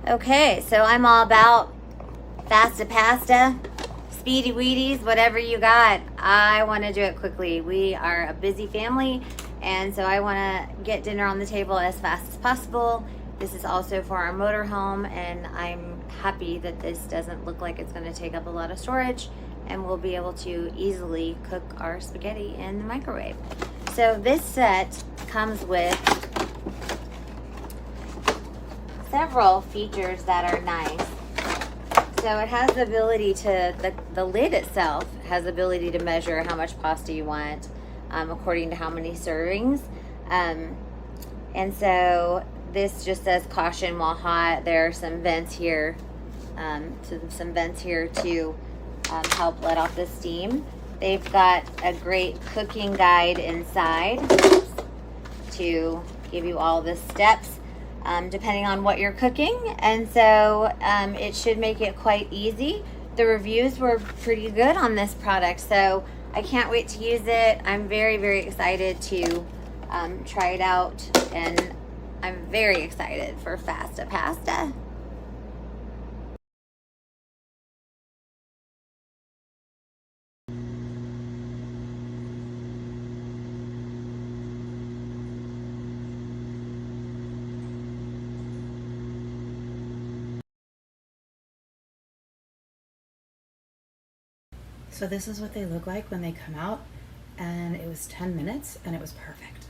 Okay, so I'm all about Fasta Pasta, Speedy Wheaties, whatever you got. I want to do it quickly. We are a busy family, and so I want to get dinner on the table as fast as possible. This is also for our motorhome, and I'm happy that this doesn't look like it's going to take up a lot of storage, and we'll be able to easily cook our spaghetti in the microwave. So this set comes with several features that are nice. So it has the ability to, the lid itself has the ability to measure how much pasta you want according to how many servings. And so this just says caution while hot. There are some vents here, to help let off the steam. They've got a great cooking guide inside to give you all the steps depending on what you're cooking, and so it should make it quite easy. The reviews were pretty good on this product, so I can't wait to use it. I'm very, very excited to try it out, and I'm very excited for Fasta Pasta. So this is what they look like when they come out, and it was 10 minutes and it was perfect.